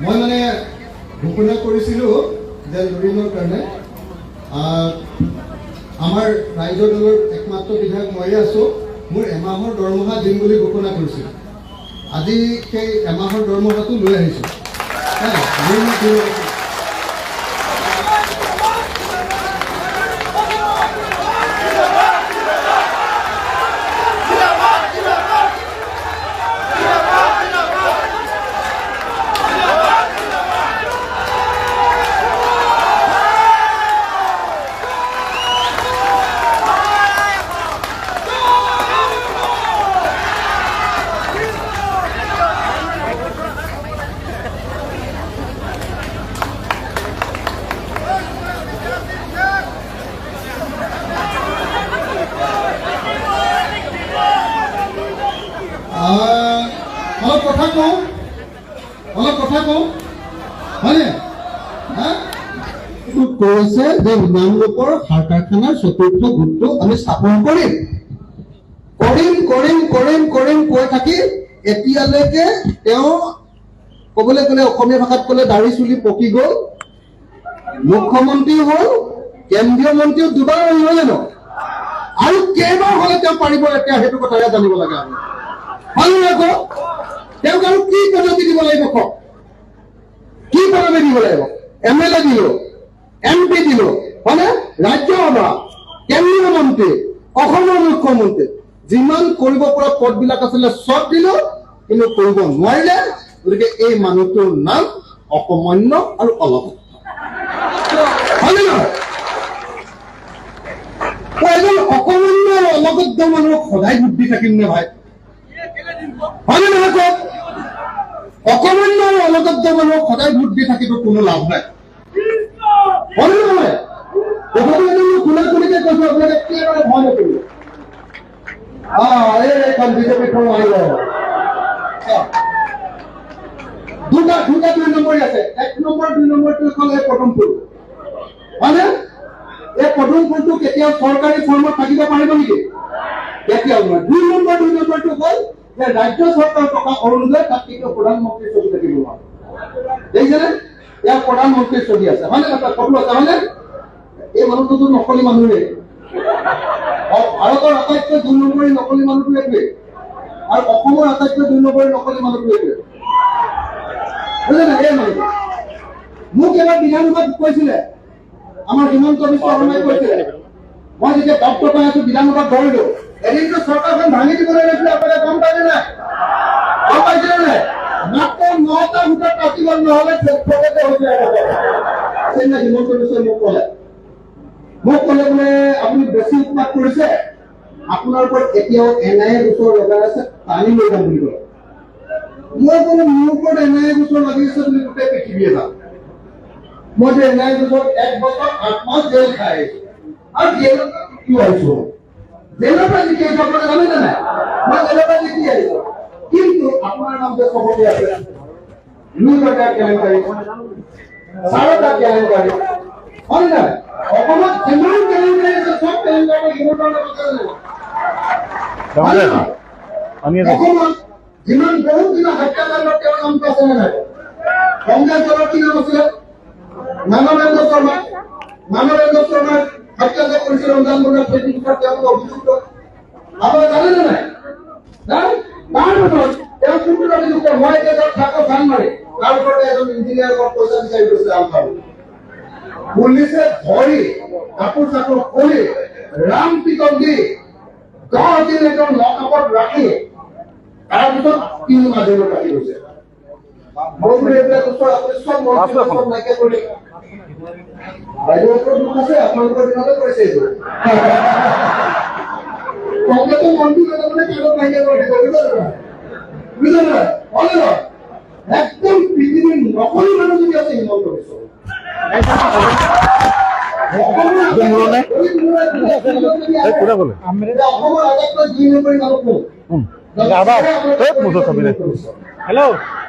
মই মানে ঘোষণা কৰিছিলোঁ যে দুদিনৰ কাৰণে আমাৰ ৰাইজৰ দলৰ একমাত্ৰ বিধায়ক ময়ে আছোঁ। মোৰ এমাহৰ দৰমহা দিম বুলি ঘোষণা কৰিছিলোঁ। আজি সেই এমাহৰ দৰমহাটো লৈ আহিছোঁ। অলপ কথা কওঁ হয়নে? কৈছে যে নামৰূপৰ সাৰ কাৰখানাৰ চতুৰ্থ গোটটো আমি স্থাপন কৰিম কৈ থাকি এতিয়ালৈকে তেওঁ ক'বলৈ গ'লে অসমীয়া ভাষাত ক'লে দাঢ়ি চুলি পকি গ'ল, মুখ্যমন্ত্ৰী হ'ল, কেন্দ্ৰীয় মন্ত্ৰীও দুবাৰ নহয় জানো? আৰু কেইবাৰ হ'লে তেওঁ পাৰিব এতিয়া সেইটো কথাহে জানিব লাগে। আমি হয় আকৌ তেওঁক আৰু কি পদবী দিব লাগিব? কওক, কি পদবী দিব লাগিব? MLA দিলো, MP দিলো, হয়নে? ৰাজ্যসভা, কেন্দ্ৰীয় মন্ত্ৰী, অসমৰ মুখ্যমন্ত্ৰী, যিমান কৰিব পৰা পদবিলাক আছিলে চব দিলো, কিন্তু কৰিব নোৱাৰিলে। গতিকে এই মানুহটোৰ নাম অকমান্য আৰু অলগত। হয়নে নহয়? এজন অকমান্য আৰু অলগত মানুহক সদায় বুদ্ধি থাকিম নে ভাই? হয়নে নহয় কওক? অকমান্য আৰু অলগত মানুহক সদায় ভোট দি থাকিব কোনো লাভ নাই। হয়নে নহয়? কোনে কৈছো আপোনালোকে একেবাৰে ভয় নকৰিব। এইখন বিজেপিখন আহিব। দুটা 2 নম্বৰী আছে। 1 নম্বৰ 2 নম্বৰটো এখন এই পদমপুৰ, হয়নে? এই পদমপুৰটো কেতিয়াও চৰকাৰী ফৰ্মত থাকিব পাৰিব নেকি? কেতিয়াও নহয়। 2 নম্বৰটো হ'ল যে ৰাজ্য চৰকাৰৰ টকা অৰুণোদয়, তাত কিন্তু প্ৰধানমন্ত্ৰীৰ ছবি থাকিব নোৱাৰে। দেখিছেনে? ইয়াৰ প্ৰধানমন্ত্ৰীৰ ছবি আছে, হয়নে? তাত ফটো আছে, হয়নে? এই মানুহটোতো নকলি মানুহে। ভাৰতৰ আটাইতকৈ 2 নম্বৰী নকলি মানুহটো এইটোৱে, আৰু অসমৰ আটাইতকৈ 2 নম্বৰী নকলি মানুহটো এইটোৱে। বুজিলে না? এই মানুহটো মোক এবাৰ বিধানসভাত কৈছিলে, আমাৰ হিমন্ত বিশ্ব শৰ্মাই কৈছিলে, মই যেতিয়া দপ্ত পাই আছো বিধানসভাত ধৰিলো, এদিনটো চৰকাৰখন ভাঙি দিবলৈ লৈছিলে। আপোনালোকে গম পাইছে নাই? গম পাইছিলে নাই? মাত্ৰ 9টা ভোটত কাটি গ'ল, নহ'লে হিমন্ত বিশ্বই মোক ক'লে বোলে আপুনি বেছি উৎপাত কৰিছে, আপোনাৰ ওপৰত এতিয়াও NIA গোচৰ লগাই আছে, টানি লৈ যাম বুলি ক'লে। মই ক'লো মোৰ ওপৰত NIA গোচৰ লাগি আছে বুলি গোটেই পৃথিৱীয়ে যাম। মই যে NIA গোচৰত 1 বছৰ 8 মাহ জেল খাই আহিছো, আৰু জেলত কি আহিছো? জেলৰ পৰা জিকি আহিছো। আপোনালোকে জানেনে নাই? মই জেলৰ পৰা জিকি আহিছো, কিন্তু আপোনাৰ নাম যে চবতে আছে। লুইটা কেলেংকাৰী, চাৰটা কেলেংকাৰী, হয় নে নাই? অসমত যিমান কেলেংকাৰী আছে চব কেলেংকাৰী হিমন্তৰ নামত আছে। অসমত যিমান বহুত দিনৰ হত্যাকাণ্ডত তেওঁৰ নামটো আছে নে নাই? কংগ্ৰেছ দলৰ কি নাম আছিলে? মানৱেন্দ্ৰ শৰ্মা। মানৱেন্দ্ৰ শৰ্মাৰ হত্যা যে কৰিছিল ৰঞ্জন বৰুৱা, ফেচবুকত তেওঁলোক অভিযুক্ত। আপোনালোকে জানেনে নাই? তাৰ ভিতৰত তেওঁ কোনটো অভিযুক্ত? মই এতিয়া থাকো চানমাৰি, তাৰ ওপৰতে এজন ইঞ্জিনিয়াৰৰ ঘৰত পইচা বিচাৰি গৈছে আলফা। পুলিচে ধৰি কাপোৰ চাপোৰ খুলি ৰাম পিটন দি 10 দিন এজন লকআপত ৰাখি তাৰপিছত 3 মাহ জেলত ৰাখি গৈছে। মই এইবিলাক ওচৰত আপুনি চব নাইকিয়া কৰি বাইদেউৰ ওপৰত দুখ আছে, আপোনালোকৰ দিনতে কৰিছে এইটো। কংগ্ৰেছৰ মন্ত্ৰী মানে কাগজ নাইকিয়া কৰি দিব, বুজিছে নহয়? হয়নে নহয়? একদম পৃথিৱীৰ নকলি মানুহ যদি আছে হিমন্ত বিশ্ব। অসমৰ আটাইতকৈ 2 নম্বৰী মানুহ কোন? হেল্ল'।